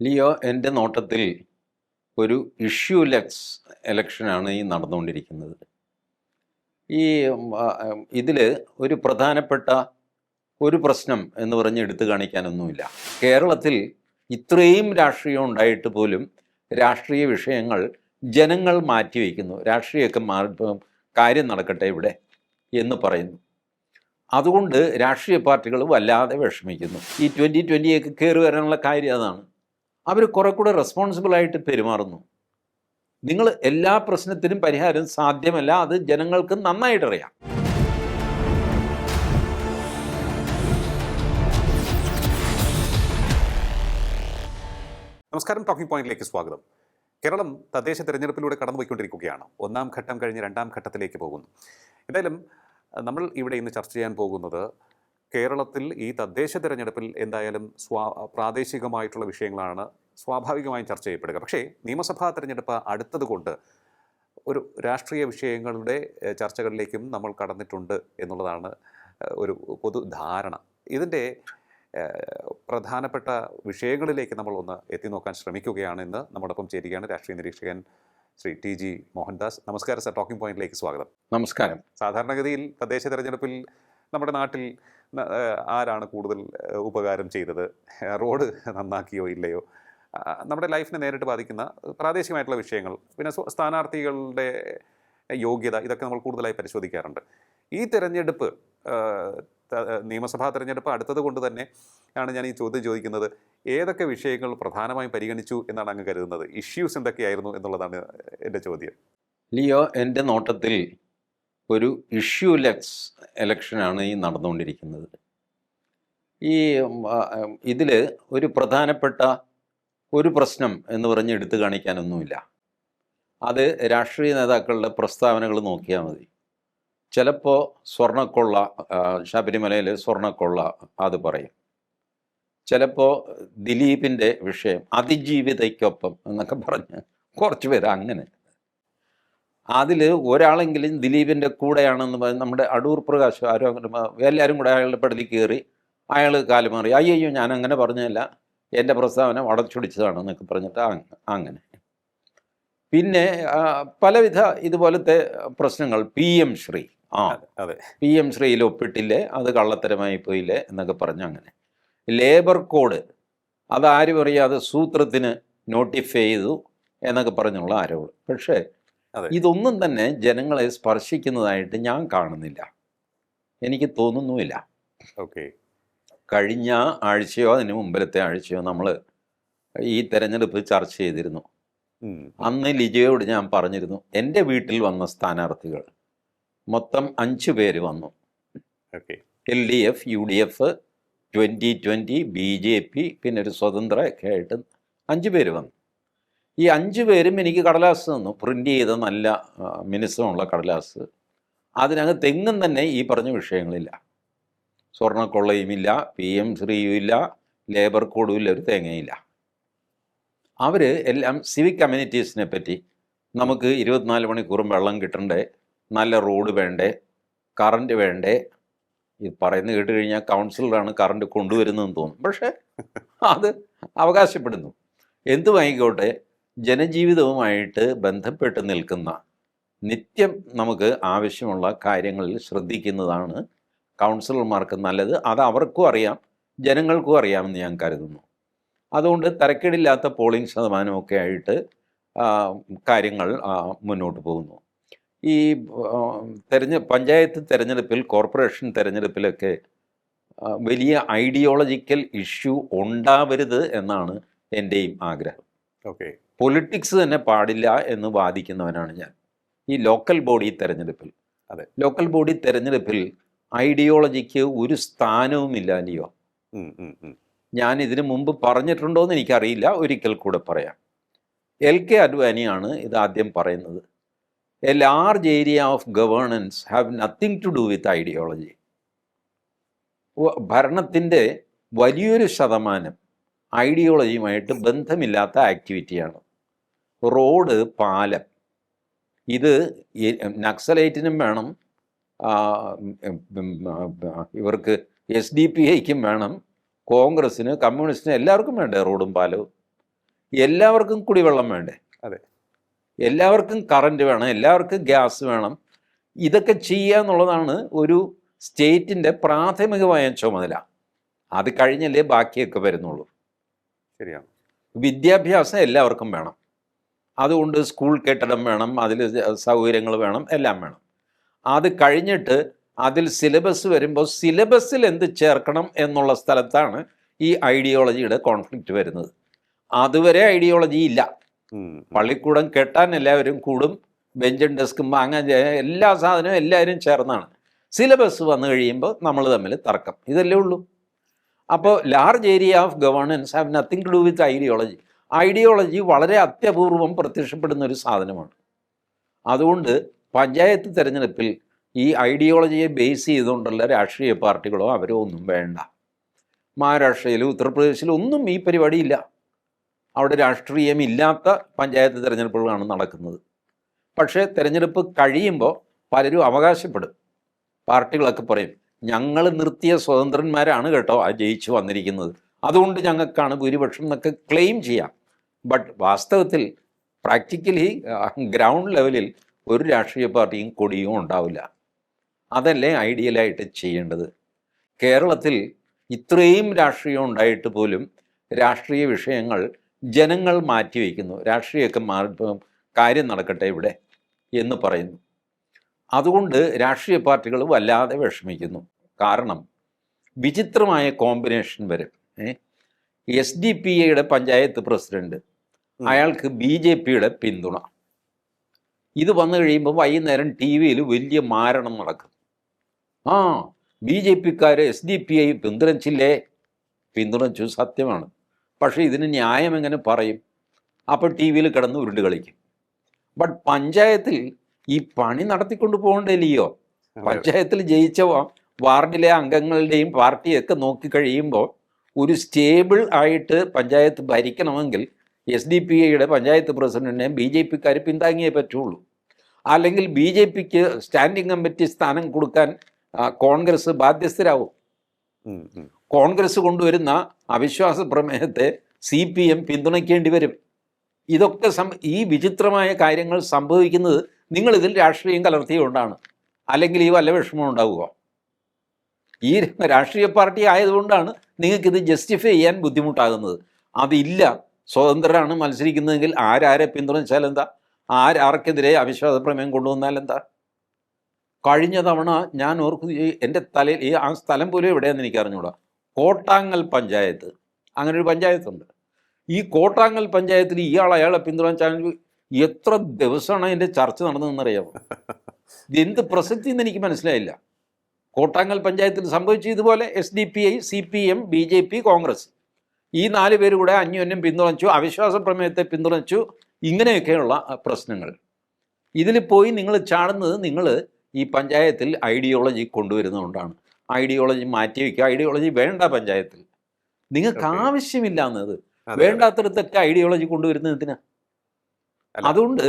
Leo, എൻ്റെ നോട്ടത്തിൽ ഒരു ഇഷ്യൂലെസ് ഇലക്ഷനാണ് ഈ നടന്നുകൊണ്ടിരിക്കുന്നത്. ഈ ഇതിൽ ഒരു പ്രധാനപ്പെട്ട ഒരു പ്രശ്നം എന്ന് പറഞ്ഞ് എടുത്തു കാണിക്കാനൊന്നുമില്ല. കേരളത്തിൽ ഇത്രയും രാഷ്ട്രീയം ഉണ്ടായിട്ട് പോലും രാഷ്ട്രീയ വിഷയങ്ങൾ ജനങ്ങൾ മാറ്റിവെക്കുന്നു. രാഷ്ട്രീയമൊക്കെ കാര്യം നടക്കട്ടെ ഇവിടെ എന്ന് പറയുന്നു. അതുകൊണ്ട് രാഷ്ട്രീയ പാർട്ടികൾ വല്ലാതെ വിഷമിക്കുന്നു. ഈ 2020 കയറി വരാനുള്ള കാര്യം അതാണ്. അവർ കുറെ കൂടെ റെസ്പോൺസിബിളായിട്ട് പെരുമാറുന്നു. നിങ്ങൾ എല്ലാ പ്രശ്നത്തിനും പരിഹാരം സാധ്യമല്ല, അത് ജനങ്ങൾക്ക് നന്നായിട്ടറിയാം. നമസ്കാരം, ടോക്കിംഗ് പോയിന്റിലേക്ക് സ്വാഗതം. കേരളം തദ്ദേശ തെരഞ്ഞെടുപ്പിലൂടെ കടന്നുപോയിക്കൊണ്ടിരിക്കുകയാണ്. ഒന്നാം ഘട്ടം കഴിഞ്ഞ് രണ്ടാം ഘട്ടത്തിലേക്ക് പോകുന്നു. എന്തായാലും നമ്മൾ ഇവിടെ ഇന്ന് ചർച്ച ചെയ്യാൻ പോകുന്നത് കേരളത്തിൽ ഈ തദ്ദേശ തെരഞ്ഞെടുപ്പിൽ എന്തായാലും പ്രാദേശികമായിട്ടുള്ള വിഷയങ്ങളാണ് സ്വാഭാവികമായും ചർച്ച ചെയ്യപ്പെടുക. പക്ഷേ നിയമസഭാ തെരഞ്ഞെടുപ്പ് അടുത്തതുകൊണ്ട് ഒരു രാഷ്ട്രീയ വിഷയങ്ങളുടെ ചർച്ചകളിലേക്കും നമ്മൾ കടന്നിട്ടുണ്ട് എന്നുള്ളതാണ് ഒരു പൊതുധാരണ. ഇതിൻ്റെ പ്രധാനപ്പെട്ട വിഷയങ്ങളിലേക്ക് നമ്മൾ ഒന്ന് എത്തി നോക്കാൻ ശ്രമിക്കുകയാണ്. ഇന്ന് നമ്മോടൊപ്പം ചേരുകയാണ് രാഷ്ട്രീയ നിരീക്ഷകൻ ശ്രീ TG മോഹൻദാസ്. നമസ്കാരം സർ, ടോക്കിംഗ് പോയിന്റിലേക്ക് സ്വാഗതം. നമസ്കാരം. സാധാരണഗതിയിൽ തദ്ദേശ തെരഞ്ഞെടുപ്പിൽ നമ്മുടെ നാട്ടിൽ ആരാണ് കൂടുതൽ ഉപകാരം ചെയ്തത്, റോഡ് നന്നാക്കിയോ ഇല്ലയോ, നമ്മുടെ ലൈഫിനെ നേരിട്ട് ബാധിക്കുന്ന പ്രാദേശികമായിട്ടുള്ള വിഷയങ്ങൾ, പിന്നെ സ്ഥാനാർത്ഥികളുടെ യോഗ്യത, ഇതൊക്കെ നമ്മൾ കൂടുതലായി പരിശോധിക്കാറുണ്ട്. ഈ തെരഞ്ഞെടുപ്പ് നിയമസഭാ തെരഞ്ഞെടുപ്പ് അടുത്തത് കൊണ്ട് തന്നെ ആണ് ഞാൻ ഈ ചോദ്യം ചോദിക്കുന്നത്. ഏതൊക്കെ വിഷയങ്ങൾ പ്രധാനമായും പരിഗണിച്ചു എന്നാണ് അങ്ങ് കരുതുന്നത്? ഇഷ്യൂസ് എന്തൊക്കെയായിരുന്നു എന്നുള്ളതാണ് എൻ്റെ ചോദ്യം. ലിയോ, എൻ്റെ നോട്ടത്തിൽ ഒരു ഇഷ്യൂലെസ് ഇലക്ഷനാണ് ഈ നടന്നുകൊണ്ടിരിക്കുന്നത്. ഈ ഇതിൽ ഒരു പ്രധാനപ്പെട്ട ഒരു പ്രശ്നം എന്ന് പറഞ്ഞ് എടുത്തു കാണിക്കാനൊന്നുമില്ല. അത് രാഷ്ട്രീയ നേതാക്കളുടെ പ്രസ്താവനകൾ നോക്കിയാൽ മതി. ചിലപ്പോൾ സ്വർണ്ണക്കൊള്ള, ശബരിമലയിൽ സ്വർണ്ണക്കൊള്ള അത് പറയും. ചിലപ്പോൾ ദിലീപിൻ്റെ വിഷയം, അതിജീവിതയ്ക്കൊപ്പം എന്നൊക്കെ പറഞ്ഞ് കുറച്ച് പേര് അങ്ങനെ. അതിൽ ഒരാളെങ്കിലും ദിലീപിൻ്റെ കൂടെയാണെന്ന് പറഞ്ഞ് നമ്മുടെ അടൂർ പ്രകാശ് ആരോ എല്ലാവരും കൂടെ അയാളുടെ പടലിൽ കയറി അയാൾ കാലുമാറി, അയ്യോ ഞാൻ അങ്ങനെ പറഞ്ഞതല്ല, എൻ്റെ പ്രസ്താവന വളച്ചൊടിച്ചതാണെന്നൊക്കെ പറഞ്ഞിട്ട് അങ്ങനെ. പിന്നെ പലവിധ ഇതുപോലത്തെ പ്രശ്നങ്ങൾ. PM ശ്രീ PM ശ്രീയിൽ ഒപ്പിട്ടില്ലേ, അത് കള്ളത്തരമായി പോയില്ലേ എന്നൊക്കെ പറഞ്ഞ് അങ്ങനെ. ലേബർ കോഡ് അതാരും അറിയാതെ സൂത്രത്തിന് നോട്ടിഫൈ ചെയ്തു എന്നൊക്കെ പറഞ്ഞുള്ള ആരോപണം. പക്ഷേ ഇതൊന്നും തന്നെ ജനങ്ങളെ സ്പർശിക്കുന്നതായിട്ട് ഞാൻ കാണുന്നില്ല, എനിക്ക് തോന്നുന്നുമില്ല. കഴിഞ്ഞ ആഴ്ചയോ അതിന് മുമ്പിലത്തെ ആഴ്ചയോ നമ്മൾ ഈ തെരഞ്ഞെടുപ്പ് ചർച്ച ചെയ്തിരുന്നു. അന്ന് ലിജയോട് ഞാൻ പറഞ്ഞിരുന്നു, എൻ്റെ വീട്ടിൽ വന്ന സ്ഥാനാർത്ഥികൾ മൊത്തം 5 പേര് വന്നു. LDF, UDF, 2020, BJP, പിന്നെ ഒരു സ്വതന്ത്ര ഒക്കെ ആയിട്ട് 5 പേര് വന്നു. ഈ 5 പേരും എനിക്ക് കടലാസ് തന്നു, പ്രിൻ്റ് ചെയ്ത നല്ല മിനുസമുള്ള കടലാസ്. അതിനകത്ത് എങ്ങും തന്നെ ഈ പറഞ്ഞ വിഷയങ്ങളില്ല. സ്വർണ്ണക്കൊള്ളയുമില്ല, PM ശ്രീയും ഇല്ല, ലേബർ കോഡും ഇല്ല, ഒരു തേങ്ങയില്ല. അവർ എല്ലാം സിവിക് കമ്മ്യൂണിറ്റീസിനെ പറ്റി, നമുക്ക് 24 മണിക്കൂറും വെള്ളം കിട്ടണ്ടേ, നല്ല റോഡ് വേണ്ടേ, കറണ്ട് വേണ്ടേ. ഇത് പറയുന്നത് കേട്ട് കഴിഞ്ഞാൽ കൗൺസിലറാണ് കറണ്ട് കൊണ്ടുവരുന്നതെന്ന് തോന്നും. പക്ഷേ അത് അവകാശപ്പെടുന്നു. എന്തുമായിക്കോട്ടെ, ജനജീവിതവുമായിട്ട് ബന്ധപ്പെട്ട് നിൽക്കുന്ന, നിത്യം നമുക്ക് ആവശ്യമുള്ള കാര്യങ്ങളിൽ ശ്രദ്ധിക്കുന്നതാണ് കൗൺസിലർമാർക്ക് നല്ലത്. അത് അവർക്കും അറിയാം, ജനങ്ങൾക്കും അറിയാമെന്ന് ഞാൻ കരുതുന്നു. അതുകൊണ്ട് തരക്കേടില്ലാത്ത പോളിംഗ് ശതമാനമൊക്കെ ആയിട്ട് കാര്യങ്ങൾ മുന്നോട്ട് പോകുന്നു. ഈ പഞ്ചായത്ത് തെരഞ്ഞെടുപ്പിൽ, കോർപ്പറേഷൻ തെരഞ്ഞെടുപ്പിലൊക്കെ വലിയ ഐഡിയോളജിക്കൽ ഇഷ്യൂ ഉണ്ടാവരുത് എന്നാണ് എൻ്റെയും ആഗ്രഹം. പൊളിറ്റിക്സ് തന്നെ പാടില്ല എന്ന് വാദിക്കുന്നവനാണ് ഞാൻ. ഈ ലോക്കൽ ബോഡി തെരഞ്ഞെടുപ്പിൽ ഐഡിയോളജിക്ക് ഒരു സ്ഥാനവുമില്ല. ലിയോ, ഞാൻ ഇതിനു മുമ്പ് പറഞ്ഞിട്ടുണ്ടോ എന്ന് എനിക്കറിയില്ല, ഒരിക്കൽ കൂടെ പറയാം. LK അദ്വാനിയാണ് ഇത് ആദ്യം പറയുന്നത്. A large area of governance have nothing to do with ideology. ഭരണത്തിൻ്റെ വലിയൊരു ശതമാനം ഐഡിയോളജിയുമായിട്ട് ബന്ധമില്ലാത്ത ആക്ടിവിറ്റിയാണ്. റോഡ്, പാലം, ഇത് നക്സലൈറ്റിനും വേണം, ഇവർക്ക് SDPIക്കും വേണം, കോൺഗ്രസ്സിന്, കമ്മ്യൂണിസ്റ്റിന്, എല്ലാവർക്കും വേണ്ടേ റോഡും പാലവും. എല്ലാവർക്കും കുടിവെള്ളം വേണ്ടേ? അതെ. എല്ലാവർക്കും കറണ്ട് വേണം, എല്ലാവർക്കും ഗ്യാസ് വേണം. ഇതൊക്കെ ചെയ്യുക എന്നുള്ളതാണ് ഒരു സ്റ്റേറ്റിൻ്റെ പ്രാഥമികമായ ചുമതല. അത് കഴിഞ്ഞല്ലേ ബാക്കിയൊക്കെ വരുന്നുള്ളൂ. ശരിയാണ്. വിദ്യാഭ്യാസം എല്ലാവർക്കും വേണം. അതുകൊണ്ട് സ്കൂൾ കെട്ടിടം വേണം, അതിൽ സൗകര്യങ്ങൾ വേണം, എല്ലാം വേണം. അത് കഴിഞ്ഞിട്ട് അതിൽ സിലബസ് വരുമ്പോൾ സിലബസിൽ എന്ത് ചേർക്കണം എന്നുള്ള സ്ഥലത്താണ് ഈ ഐഡിയോളജിയുടെ കോൺഫ്ലിക്റ്റ് വരുന്നത്. അതുവരെ ഐഡിയോളജി ഇല്ല. പള്ളിക്കൂടം കെട്ടാൻ എല്ലാവരും കൂടും, ബെഞ്ചും ഡെസ്കും വാങ്ങാൻ എല്ലാ സാധനവും എല്ലാവരും ചേർന്നാണ്. സിലബസ് വന്നു കഴിയുമ്പോൾ നമ്മൾ തമ്മിൽ തർക്കം. ഇതല്ലേ ഉള്ളൂ. അപ്പോൾ large area of governance have nothing to do with ideology. Ideology വളരെ അത്യപൂർവം പ്രത്യക്ഷപ്പെടുന്ന ഒരു സാധനമാണ്. അതുകൊണ്ട് പഞ്ചായത്ത് തിരഞ്ഞെടുപ്പിൽ ഈ ഐഡിയോളജിയെ ബേസ് ചെയ്തുകൊണ്ടുള്ള രാഷ്ട്രീയ പാർട്ടികളോ അവരോ ഒന്നും വേണ്ട. മഹാരാഷ്ട്രയിലും ഉത്തർപ്രദേശിലും ഒന്നും ഈ പരിപാടിയില്ല. അവിടെ രാഷ്ട്രീയമില്ലാത്ത പഞ്ചായത്ത് തിരഞ്ഞെടുപ്പുകളാണ് നടക്കുന്നത്. പക്ഷേ തിരഞ്ഞെടുപ്പ് കഴിയുമ്പോൾ പലരും അവകാശപ്പെടും. പാർട്ടികളൊക്കെ പറയും, ഞങ്ങൾ നിർത്തിയ സ്വതന്ത്രന്മാരാണ് കേട്ടോ ആ ജയിച്ചു വന്നിരിക്കുന്നത്, അതുകൊണ്ട് ഞങ്ങൾക്കാണ് ഭൂരിപക്ഷം എന്നൊക്കെ ക്ലെയിം ചെയ്യാം. ബട്ട് വാസ്തവത്തിൽ പ്രാക്ടിക്കലി ഗ്രൗണ്ട് ലെവലിൽ ഒരു രാഷ്ട്രീയ പാർട്ടിയും കൊടിയും ഉണ്ടാവില്ല. അതല്ലേ ഐഡിയലായിട്ട് ചെയ്യേണ്ടത്. കേരളത്തിൽ ഇത്രയും രാഷ്ട്രീയം ഉണ്ടായിട്ട് പോലും രാഷ്ട്രീയ വിഷയങ്ങൾ ജനങ്ങൾ മാറ്റിവെക്കുന്നു. രാഷ്ട്രീയമൊക്കെ കാര്യം നടക്കട്ടെ ഇവിടെ എന്ന് പറയുന്നു. അതുകൊണ്ട് രാഷ്ട്രീയ പാർട്ടികൾ വല്ലാതെ വിഷമിക്കുന്നു. കാരണം വിചിത്രമായ കോമ്പിനേഷൻ വരും. SDPIയുടെ പഞ്ചായത്ത് പ്രസിഡന്റ്, അയാൾക്ക് BJPയുടെ പിന്തുണ. ഇത് വന്നു കഴിയുമ്പോൾ വൈകുന്നേരം TV-യിൽ വലിയ മാരണം നടക്കും. BJPക്കാർ SDPI പിന്തുണച്ചില്ലേ? പിന്തുണച്ചു, സത്യമാണ്. പക്ഷേ ഇതിന് ന്യായം എങ്ങനെ പറയും? അപ്പോൾ TV-യിൽ കിടന്ന് ഉരുണ്ട് കളിക്കും. ബട്ട് പഞ്ചായത്തിൽ ഈ പണി നടത്തിക്കൊണ്ട് പോകണ്ടല്ലോ. പഞ്ചായത്തിൽ ജയിച്ച വാർഡിലെ അംഗങ്ങളുടെയും പാർട്ടിയൊക്കെ നോക്കിക്കഴിയുമ്പോൾ ഒരു സ്റ്റേബിൾ ആയിട്ട് പഞ്ചായത്ത് ഭരിക്കണമെങ്കിൽ SDPIയുടെ പഞ്ചായത്ത് പ്രസിഡന്റിനെ BJPക്കാർ പിന്താങ്ങിയേ പറ്റുള്ളൂ. അല്ലെങ്കിൽ BJPക്ക് സ്റ്റാൻഡിംഗ് കമ്മിറ്റി സ്ഥാനം കൊടുക്കാൻ കോൺഗ്രസ് ബാധ്യസ്ഥരാവും. കോൺഗ്രസ് കൊണ്ടുവരുന്ന അവിശ്വാസ പ്രമേയത്തെ CPM പിന്തുണയ്ക്കേണ്ടി വരും. ഇതൊക്കെ ഈ വിചിത്രമായ കാര്യങ്ങൾ സംഭവിക്കുന്നത് നിങ്ങളിതിൽ രാഷ്ട്രീയം കലർത്തിയുകൊണ്ടാണ്. അല്ലെങ്കിൽ ഈ വല്ല വിഷമം ഉണ്ടാവുക. ഈ രാഷ്ട്രീയ പാർട്ടി ആയതുകൊണ്ടാണ് നിങ്ങൾക്കിത് ജസ്റ്റിഫൈ ചെയ്യാൻ ബുദ്ധിമുട്ടാകുന്നത്. അതില്ല, സ്വതന്ത്രരാണ് മത്സരിക്കുന്നതെങ്കിൽ ആരാരെ പിന്തുണച്ചാൽ എന്താ, ആർക്കെതിരെ അവിശ്വാസ പ്രമേയം കൊണ്ടുവന്നാൽ എന്താ? കഴിഞ്ഞ തവണ ഞാൻ ഓർക്കുന്നു, എൻ്റെ തലയിൽ ആ സ്ഥലം പോലും എവിടെയാണെന്ന് എനിക്ക് അറിഞ്ഞൂടാ, കോട്ടാങ്ങൽ പഞ്ചായത്ത്, അങ്ങനെ ഒരു പഞ്ചായത്തുണ്ട്. ഈ കോട്ടാങ്ങൽ പഞ്ചായത്തിൽ അയാളെ പിന്തുണച്ചാൽ എത്ര ദിവസമാണ് അതിൻ്റെ ചർച്ച നടന്നതെന്നറിയാമോ? എന്ത് പ്രസക്തി എന്ന് എനിക്ക് മനസ്സിലായില്ല. കോട്ടാങ്ങൽ പഞ്ചായത്തിൽ സംഭവിച്ചു ഇതുപോലെ. SDPI, CPM, BJP, കോൺഗ്രസ് ഈ 4 പേര് കൂടെ അന്യോന്യം പിന്തുണച്ചു, അവിശ്വാസ പ്രമേയത്തെ പിന്തുണച്ചു. ഇങ്ങനെയൊക്കെയുള്ള പ്രശ്നങ്ങൾ. ഇതിൽ പോയി നിങ്ങൾ ചാടുന്നത് നിങ്ങൾ ഈ പഞ്ചായത്തിൽ ഐഡിയോളജി കൊണ്ടുവരുന്നതുകൊണ്ടാണ്. ഐഡിയോളജി മാറ്റിവെക്കുക. ഐഡിയോളജി വേണ്ട പഞ്ചായത്തിൽ. നിങ്ങൾക്ക് ആവശ്യമില്ല എന്നത്. വേണ്ടാത്തടത്തൊക്കെ ഐഡിയോളജി കൊണ്ടുവരുന്നതിന്. അതുകൊണ്ട്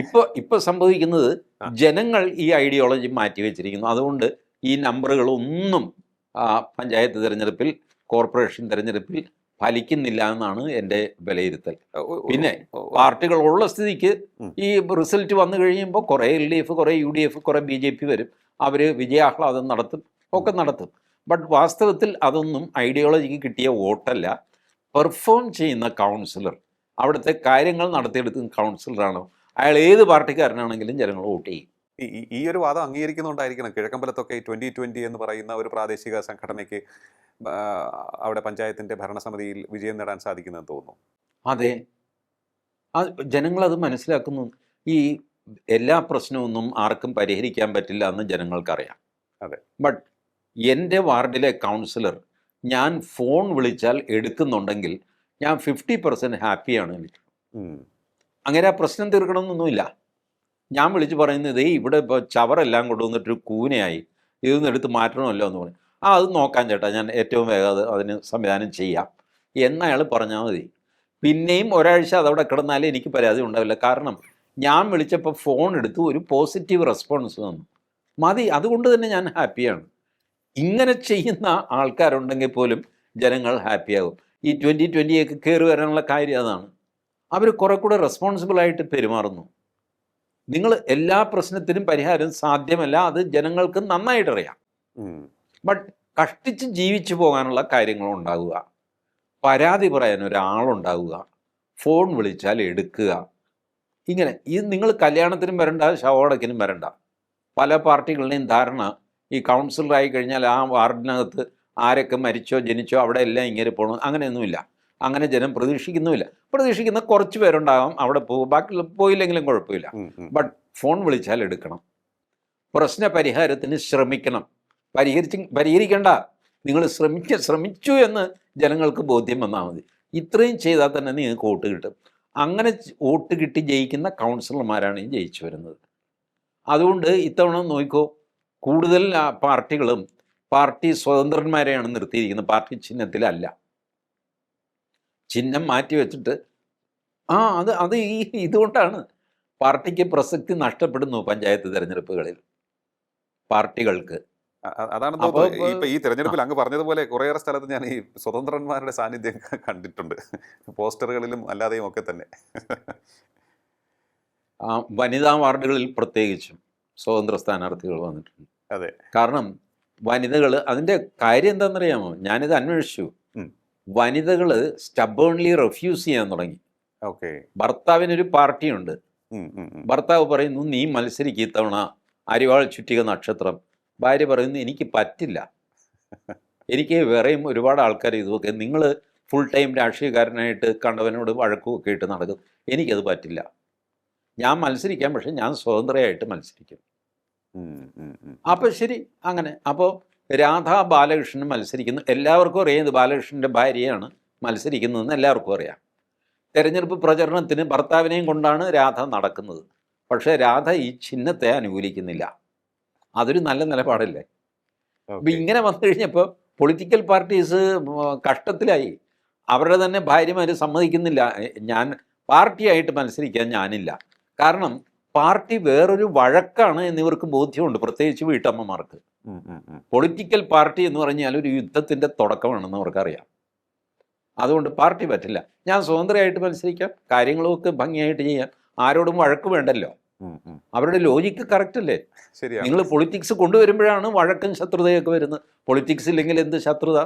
ഇപ്പോൾ സംഭവിക്കുന്നത് ജനങ്ങൾ ഈ ഐഡിയോളജി മാറ്റിവെച്ചിരിക്കുന്നു. അതുകൊണ്ട് ഈ നമ്പറുകളൊന്നും പഞ്ചായത്ത് തിരഞ്ഞെടുപ്പിൽ, കോർപ്പറേഷൻ തിരഞ്ഞെടുപ്പിൽ ഫലിക്കുന്നില്ല എന്നാണ് എൻ്റെ വിലയിരുത്തൽ. പിന്നെ പാർട്ടികളുള്ള സ്ഥിതിക്ക് ഈ റിസൾട്ട് വന്നു കഴിയുമ്പോൾ കുറേ LDF, കുറേ UDF, കുറേ BJP വരും. അവർ വിജയാഹ്ലാദം നടത്തും, ഒക്കെ നടത്തും. ബട്ട് വാസ്തവത്തിൽ അതൊന്നും ഐഡിയോളജിക്ക് കിട്ടിയ വോട്ടല്ല. പെർഫോം ചെയ്യുന്ന കൗൺസിലർ, അവിടുത്തെ കാര്യങ്ങൾ നടത്തിയെടുക്കുന്ന കൗൺസിലറാണോ, അയാൾ ഏത് പാർട്ടിക്കാരനാണെങ്കിലും ജനങ്ങൾ വോട്ട് ചെയ്യും. ഈ ഒരു വാദം അംഗീകരിക്കുന്നുണ്ടായിരിക്കണം കിഴക്കമ്പലത്തൊക്കെ 2020 എന്ന് പറയുന്ന ഒരു പ്രാദേശിക സംഘടനയ്ക്ക് അവിടെ പഞ്ചായത്തിൻ്റെ ഭരണസമിതിയിൽ വിജയം നേടാൻ സാധിക്കുന്നതെന്ന് തോന്നുന്നു. അതെ, ജനങ്ങളത് മനസ്സിലാക്കുന്നു. ഈ എല്ലാ പ്രശ്നമൊന്നും ആർക്കും പരിഹരിക്കാൻ പറ്റില്ല എന്ന് ജനങ്ങൾക്കറിയാം. അതെ. ബട്ട് എൻ്റെ വാർഡിലെ കൗൺസിലർ ഞാൻ ഫോൺ വിളിച്ചാൽ എടുക്കുന്നുണ്ടെങ്കിൽ ഞാൻ 50% ഹാപ്പിയാണ്. എനിക്ക് അങ്ങനെ ആ പ്രശ്നം തീർക്കണമെന്നൊന്നുമില്ല. ഞാൻ വിളിച്ച് പറയുന്നത് ഇവിടെ ഇപ്പോൾ ചവറെല്ലാം കൊണ്ടുവന്നിട്ടൊരു കൂനയായി, ഇതൊന്നും എടുത്ത് മാറ്റണമല്ലോ എന്ന് പറയും. അത് നോക്കാൻ ചേട്ടാ, ഞാൻ ഏറ്റവും വേഗം അതിന് സംവിധാനം ചെയ്യാം എന്നയാൾ പറഞ്ഞാൽ മതി. പിന്നെയും ഒരാഴ്ച അതവിടെ കിടന്നാലേ എനിക്ക് പരാതി ഉണ്ടാവില്ല. കാരണം ഞാൻ വിളിച്ചപ്പോൾ ഫോൺ എടുത്ത് ഒരു പോസിറ്റീവ് റെസ്പോൺസ് തന്നു, മതി. അതുകൊണ്ട് തന്നെ ഞാൻ ഹാപ്പിയാണ്. ഇങ്ങനെ ചെയ്യുന്ന ആൾക്കാരുണ്ടെങ്കിൽ പോലും ജനങ്ങൾ ഹാപ്പിയാകും. ഈ 2020 കയറി വരാനുള്ള കാര്യം അതാണ്. അവർ കുറെ കൂടെ റെസ്പോൺസിബിളായിട്ട് പെരുമാറുന്നു. നിങ്ങൾ എല്ലാ പ്രശ്നത്തിനും പരിഹാരം സാധ്യമല്ല, അത് ജനങ്ങൾക്ക് നന്നായിട്ടറിയാം. ബട്ട് കഷ്ടിച്ച് ജീവിച്ചു പോകാനുള്ള കാര്യങ്ങൾ ഉണ്ടാകുക, പരാതി പറയാൻ ഒരാളുണ്ടാവുക, ഫോൺ വിളിച്ചാൽ എടുക്കുക, ഇങ്ങനെ. ഇത് നിങ്ങൾ കല്യാണത്തിനും വരണ്ട, ശവോടക്കിനും വരണ്ട. പല പാർട്ടികളുടെയും ധാരണ ഈ കൗൺസിലറായി കഴിഞ്ഞാൽ ആ വാർഡിനകത്ത് ആരൊക്കെ മരിച്ചോ ജനിച്ചോ അവിടെ എല്ലാം ഇങ്ങനെ പോകണം. അങ്ങനെയൊന്നുമില്ല. അങ്ങനെ ജനം പ്രതീക്ഷിക്കുന്നുമില്ല. പ്രതീക്ഷിക്കുന്ന കുറച്ച് പേരുണ്ടാകാം, അവിടെ പോകും, ബാക്കി പോയില്ലെങ്കിലും കുഴപ്പമില്ല. ബട്ട് ഫോൺ വിളിച്ചാൽ എടുക്കണം, പ്രശ്ന പരിഹാരത്തിന് ശ്രമിക്കണം. പരിഹരിക്കണ്ട, നിങ്ങൾ ശ്രമിച്ചു എന്ന് ജനങ്ങൾക്ക് ബോധ്യം വന്നാൽ മതി. ഇത്രയും ചെയ്താൽ തന്നെ നിങ്ങൾക്ക് വോട്ട് കിട്ടും. അങ്ങനെ വോട്ട് കിട്ടി ജയിക്കുന്ന കൗൺസിലർമാരാണ് ഈ ജയിച്ചു വരുന്നത്. അതുകൊണ്ട് ഇത്തവണ നോക്കിക്കോ, കൂടുതൽ പാർട്ടികളും പാർട്ടി സ്വതന്ത്രന്മാരെയാണ് നിർത്തിയിരിക്കുന്നത്, പാർട്ടി ചിഹ്നത്തിലല്ല. ചിഹ്നം മാറ്റി വെച്ചിട്ട് അത് ഇതുകൊണ്ടാണ് പാർട്ടിക്ക് പ്രസക്തി നഷ്ടപ്പെടുന്നു പഞ്ചായത്ത് തിരഞ്ഞെടുപ്പുകളിൽ പാർട്ടികൾക്ക്. അതാണ് ഇപ്പൊ ഈ തെരഞ്ഞെടുപ്പിൽ അങ്ങ് പറഞ്ഞതുപോലെ കുറേയേറെ സ്ഥലത്ത് ഞാൻ ഈ സ്വതന്ത്രന്മാരുടെ സാന്നിധ്യം കണ്ടിട്ടുണ്ട്, പോസ്റ്ററുകളിലും അല്ലാതെയും ഒക്കെ തന്നെ. വനിതാ വാർഡുകളിൽ പ്രത്യേകിച്ചും സ്വതന്ത്ര സ്ഥാനാർത്ഥികൾ വന്നിട്ടുണ്ട്. അതെ, കാരണം വനിതകൾ, അതിൻ്റെ കാര്യം എന്താണെന്നറിയാമോ? ഞാനിത് അന്വേഷിച്ചു. വനിതകൾ സ്റ്റബേൺലി റെഫ്യൂസ് ചെയ്യാൻ തുടങ്ങി. ഓക്കെ, ഭർത്താവിനൊരു പാർട്ടിയുണ്ട്, ഭർത്താവ് പറയുന്നു നീ മത്സരിക്കുക ഇത്തവണ അരിവാൾ ചുറ്റിക നക്ഷത്രം. ഭാര്യ പറയുന്നു എനിക്ക് പറ്റില്ല, എനിക്ക് വേറെയും ഒരുപാട് ആൾക്കാർ ഇതൊക്കെ, നിങ്ങൾ ഫുൾ ടൈം രാഷ്ട്രീയക്കാരനായിട്ട് കണ്ടവനോട് വഴക്കുമൊക്കെ ഇട്ട് നടക്കും, എനിക്കത് പറ്റില്ല, ഞാൻ മത്സരിക്കാം, പക്ഷെ ഞാൻ സ്വതന്ത്രമായിട്ട് മത്സരിക്കും. അപ്പോൾ ശരി, അങ്ങനെ. അപ്പോൾ രാധാ ബാലകൃഷ്ണൻ മത്സരിക്കുന്നു. എല്ലാവർക്കും അറിയാം ഇത് ബാലകൃഷ്ണൻ്റെ ഭാര്യയാണ് മത്സരിക്കുന്നതെന്ന് എല്ലാവർക്കും അറിയാം. തെരഞ്ഞെടുപ്പ് പ്രചരണത്തിന് ഭർത്താവിനെയും കൊണ്ടാണ് രാധ നടക്കുന്നത്. പക്ഷേ രാധ ഈ ചിഹ്നത്തെ അനുകൂലിക്കുന്നില്ല. അതൊരു നല്ല നിലപാടല്ലേ? അപ്പം ഇങ്ങനെ വന്നു കഴിഞ്ഞപ്പോൾ പൊളിറ്റിക്കൽ പാർട്ടീസ് കഷ്ടത്തിലായി. അവരുടെ തന്നെ ഭാര്യമാർ സമ്മതിക്കുന്നില്ല, ഞാൻ പാർട്ടിയായിട്ട് മത്സരിക്കാൻ ഞാനില്ല. കാരണം പാർട്ടി വേറൊരു വഴക്കാണ് എന്നിവർക്ക് ബോധ്യമുണ്ട്, പ്രത്യേകിച്ച് വീട്ടമ്മമാർക്ക്. പൊളിറ്റിക്കൽ പാർട്ടി എന്ന് പറഞ്ഞാൽ ഒരു യുദ്ധത്തിൻ്റെ തുടക്കമാണെന്ന് അവർക്കറിയാം. അതുകൊണ്ട് പാർട്ടി പറ്റില്ല, ഞാൻ സ്വതന്ത്രമായിട്ട് മത്സരിക്കാം, കാര്യങ്ങളൊക്കെ ഭംഗിയായിട്ട് ചെയ്യാം, ആരോടും വഴക്ക് വേണ്ടല്ലോ. അവരുടെ ലോജിക്ക് കറക്റ്റ് അല്ലേ? നിങ്ങൾ പൊളിറ്റിക്സ് കൊണ്ടുവരുമ്പോഴാണ് വഴക്കും ശത്രുതയൊക്കെ വരുന്നത്. പൊളിറ്റിക്സ് ഇല്ലെങ്കിൽ എന്ത് ശത്രുത?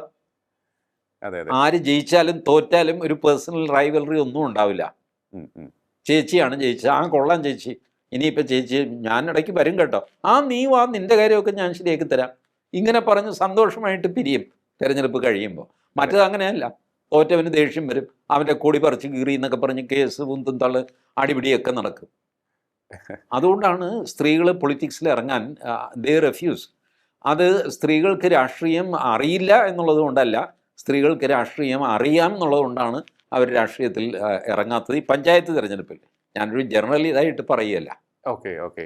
ആര് ജയിച്ചാലും തോറ്റാലും ഒരു പേഴ്സണൽ റൈവലറി ഒന്നും ഉണ്ടാവില്ല. ചേച്ചിയാണ് ജയിച്ചത്, കൊള്ളാം ചേച്ചി, ഇനിയിപ്പോൾ ചേച്ചി ഞാൻ ഇടയ്ക്ക് വരും കേട്ടോ, നീ വാ, നിൻ്റെ കാര്യമൊക്കെ ഞാൻ ശരിയാക്കി തരാം, ഇങ്ങനെ പറഞ്ഞ് സന്തോഷമായിട്ട് പിരിയും തിരഞ്ഞെടുപ്പ് കഴിയുമ്പോൾ. മറ്റത് അങ്ങനെയല്ല, തോറ്റവന് ദേഷ്യം വരും, അവൻ്റെ കൊടി പറിച്ച് കീറി എന്നൊക്കെ പറഞ്ഞ് കേസ് ഉന്തും തള്ള് അടിപിടിയൊക്കെ നടക്കും. അതുകൊണ്ടാണ് സ്ത്രീകൾ പൊളിറ്റിക്സിൽ ഇറങ്ങാൻ ദേ റെഫ്യൂസ്. അത് സ്ത്രീകൾക്ക് രാഷ്ട്രീയം അറിയില്ല എന്നുള്ളത് കൊണ്ടല്ല, സ്ത്രീകൾക്ക് രാഷ്ട്രീയം അറിയാം എന്നുള്ളത് കൊണ്ടാണ് അവർ രാഷ്ട്രീയത്തിൽ ഇറങ്ങാത്തത് ഈ പഞ്ചായത്ത് തിരഞ്ഞെടുപ്പിൽ. ഞാനൊരു ജനറൽ ഇതായിട്ട് പറയുകയല്ല. ഓക്കെ ഓക്കെ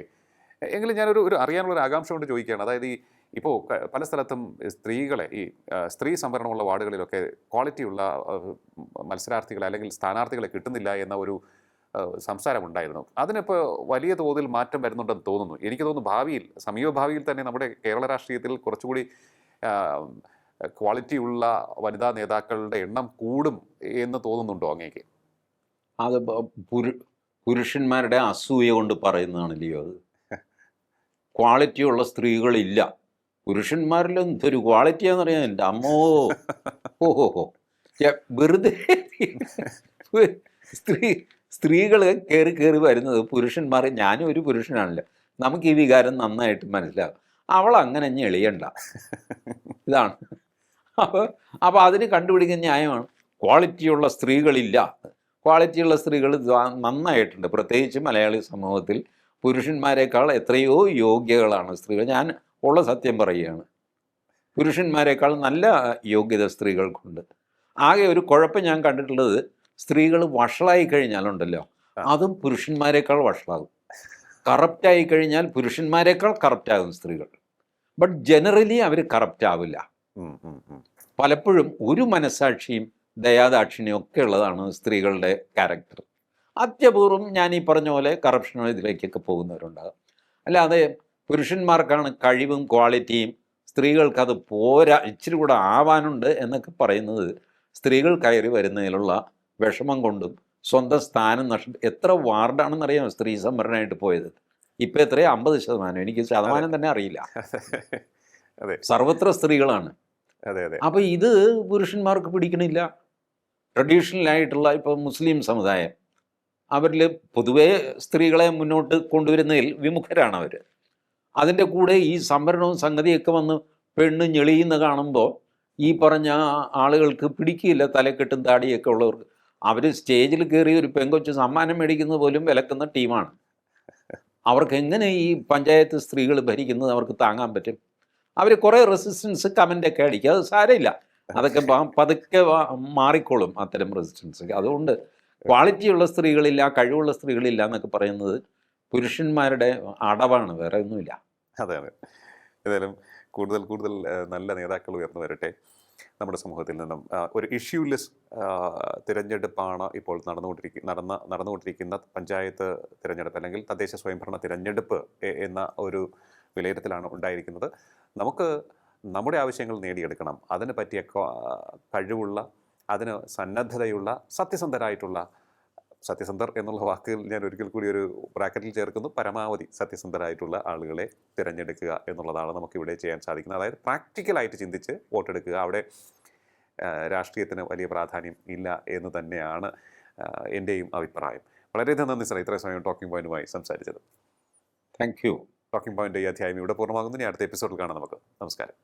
എങ്കിലും ഞാനൊരു അറിയാനുള്ളൊരു ആകാംക്ഷ കൊണ്ട് ചോദിക്കുകയാണ്. അതായത് ഇപ്പോൾ പല സ്ഥലത്തും സ്ത്രീകളെ ഈ സ്ത്രീ സംവരണമുള്ള വാർഡുകളിലൊക്കെ ക്വാളിറ്റിയുള്ള മത്സരാർത്ഥികളെ അല്ലെങ്കിൽ സ്ഥാനാർത്ഥികളെ കിട്ടുന്നില്ല എന്ന ഒരു സംസാരമുണ്ടായിരുന്നു. അതിനിപ്പോൾ വലിയ തോതിൽ മാറ്റം വരുന്നുണ്ടെന്ന് തോന്നുന്നു. എനിക്ക് തോന്നുന്നു ഭാവിയിൽ, സമീപ ഭാവിയിൽ തന്നെ നമ്മുടെ കേരള രാഷ്ട്രീയത്തിൽ കുറച്ചുകൂടി ക്വാളിറ്റിയുള്ള വനിതാ നേതാക്കളുടെ എണ്ണം കൂടും എന്ന് തോന്നുന്നുണ്ടോ അങ്ങേക്ക്? അത് പുരുഷന്മാരുടെ അസൂയ കൊണ്ട് പറയുന്നതാണല്ലോ അത്. ക്വാളിറ്റിയുള്ള സ്ത്രീകളില്ല, പുരുഷന്മാരിൽ എന്തൊരു ക്വാളിറ്റിയാണെന്നറിയാം. എൻ്റെ അമ്മോ, ഓഹോ, വെറുതെ സ്ത്രീകൾ കയറി വരുന്നത് പുരുഷന്മാർ. ഞാനും ഒരു പുരുഷനാണല്ലോ, നമുക്ക് ഈ വികാരം നന്നായിട്ട് മനസ്സിലാകും. അവൾ അങ്ങനെ ഞെളിയണ്ട, ഇതാണ്. അപ്പോൾ അതിന് കണ്ടുപിടിക്കുന്ന ന്യായമാണ് ക്വാളിറ്റിയുള്ള സ്ത്രീകളില്ല. ക്വാളിറ്റിയുള്ള സ്ത്രീകൾ നന്നായിട്ടുണ്ട്, പ്രത്യേകിച്ച് മലയാളി സമൂഹത്തിൽ പുരുഷന്മാരെക്കാൾ എത്രയോ യോഗ്യകളാണ് സ്ത്രീകൾ. ഞാൻ ഉള്ള സത്യം പറയുകയാണ്, പുരുഷന്മാരെക്കാൾ നല്ല യോഗ്യത സ്ത്രീകൾക്കുണ്ട്. ആകെ ഒരു കുഴപ്പം ഞാൻ കണ്ടിട്ടുള്ളത്, സ്ത്രീകൾ വഷളായി കഴിഞ്ഞാലുണ്ടല്ലോ, അതും പുരുഷന്മാരെക്കാൾ വഷളാകും. കറപ്റ്റായി കഴിഞ്ഞാൽ പുരുഷന്മാരെക്കാൾ കറപ്റ്റാകും സ്ത്രീകൾ. ബട്ട് ജനറലി അവർ കറപ്റ്റ് ആവില്ല. പലപ്പോഴും ഒരു മനസ്സാക്ഷിയും ദയാദാക്ഷിണ്യം ഒക്കെ ഉള്ളതാണ് സ്ത്രീകളുടെ ക്യാരക്ടർ. അത്യപൂർവം ഞാൻ ഈ പറഞ്ഞ പോലെ കറപ്ഷനോ ഇതിലേക്കൊക്കെ പോകുന്നവരുണ്ടാകും. അല്ലാതെ പുരുഷന്മാർക്കാണ് കഴിവും ക്വാളിറ്റിയും, സ്ത്രീകൾക്കത് പോരാ, ഇച്ചിരി കൂടെ ആവാനുണ്ട് എന്നൊക്കെ പറയുന്നത് സ്ത്രീകൾ കയറി വരുന്നതിലുള്ള വിഷമം കൊണ്ടും സ്വന്തം സ്ഥാനം എത്ര വാർഡാണെന്നറിയാമോ സ്ത്രീ സംവരണമായിട്ട് പോയത്? ഇപ്പം എത്രയോ 50%. എനിക്ക് ശതമാനം തന്നെ അറിയില്ല. അതെ സർവത്ര സ്ത്രീകളാണ്. അതെ അതെ അപ്പോൾ ഇത് പുരുഷന്മാർക്ക് പിടിക്കണില്ല. ട്രഡീഷണലായിട്ടുള്ള ഇപ്പോൾ മുസ്ലിം സമുദായം, അവരിൽ പൊതുവേ സ്ത്രീകളെ മുന്നോട്ട് കൊണ്ടുവരുന്നതിൽ വിമുഖരാണ് അവർ. അതിൻ്റെ കൂടെ ഈ സംവരണവും സംഗതിയൊക്കെ വന്ന് പെണ്ണ് ഞെളിയുന്ന കാണുമ്പോൾ ഈ പറഞ്ഞ ആളുകൾക്ക് പിടിക്കില്ല. തലക്കെട്ടും താടിയൊക്കെ ഉള്ളവർക്ക് അവർ സ്റ്റേജിൽ കയറി ഒരു പെങ്കൊച്ച് സമ്മാനം മേടിക്കുന്നത് പോലും വിലക്കുന്ന ടീമാണ്. അവർക്ക് എങ്ങനെ ഈ പഞ്ചായത്ത് സ്ത്രീകൾ ഭരിക്കുന്നത് അവർക്ക് താങ്ങാൻ പറ്റും? അവർ കുറേ റെസിസ്റ്റൻസ് കമൻ്റൊക്കെ അടിക്കുക, അത് സാരമില്ല, അതൊക്കെ പതുക്കെ മാറിക്കോളും അത്തരം റെസിസ്റ്റൻസ്. അതുകൊണ്ട് ക്വാളിറ്റിയുള്ള സ്ത്രീകളില്ല, കഴിവുള്ള സ്ത്രീകളില്ല എന്നൊക്കെ പറയുന്നത് പുരുഷന്മാരുടെ അടവാണ്, വേറെ ഒന്നുമില്ല. അതെ അതെ ഏതായാലും കൂടുതൽ കൂടുതൽ നല്ല നേതാക്കൾ ഉയർന്നു വരട്ടെ നമ്മുടെ സമൂഹത്തിൽ നിന്നും. ഒരു ഇഷ്യൂലെസ് തിരഞ്ഞെടുപ്പാണ് ഇപ്പോൾ നടന്നുകൊണ്ടിരിക്കുന്ന പഞ്ചായത്ത് തിരഞ്ഞെടുപ്പ് അല്ലെങ്കിൽ തദ്ദേശ സ്വയംഭരണ തിരഞ്ഞെടുപ്പ് എന്ന ഒരു വിലയിരുത്തലാണ് ഉണ്ടായിരിക്കുന്നത്. നമുക്ക് നമ്മുടെ ആവശ്യങ്ങൾ നേടിയെടുക്കണം. അതിന് പറ്റിയ കഴിവുള്ള, അതിന് സന്നദ്ധതയുള്ള, സത്യസന്ധർ എന്നുള്ള വാക്കുകൾ ഞാൻ ഒരിക്കൽ കൂടി ഒരു ബ്രാക്കറ്റിൽ ചേർക്കുന്നു. പരമാവധി സത്യസന്ധരായിട്ടുള്ള ആളുകളെ തിരഞ്ഞെടുക്കുക എന്നുള്ളതാണ് നമുക്കിവിടെ ചെയ്യാൻ സാധിക്കുന്നത്. അതായത് പ്രാക്ടിക്കലായിട്ട് ചിന്തിച്ച് വോട്ടെടുക്കുക. അവിടെ രാഷ്ട്രീയത്തിന് വലിയ പ്രാധാന്യം ഇല്ല എന്ന് തന്നെയാണ് എൻ്റെയും അഭിപ്രായം. വളരെയധികം നന്ദി സാർ, ഇത്രയും സമയം ടോക്കിംഗ് പോയിന്റുമായി സംസാരിച്ചത്. Thank you. ടോക്കിംഗ് പോയിന്റ് ഈ അധ്യായം ഇവിടെ പൂർണ്ണമാകുന്നു. ഇനി അടുത്ത എപ്പിസോഡിൽ കാണാം നമുക്ക്. നമസ്കാരം.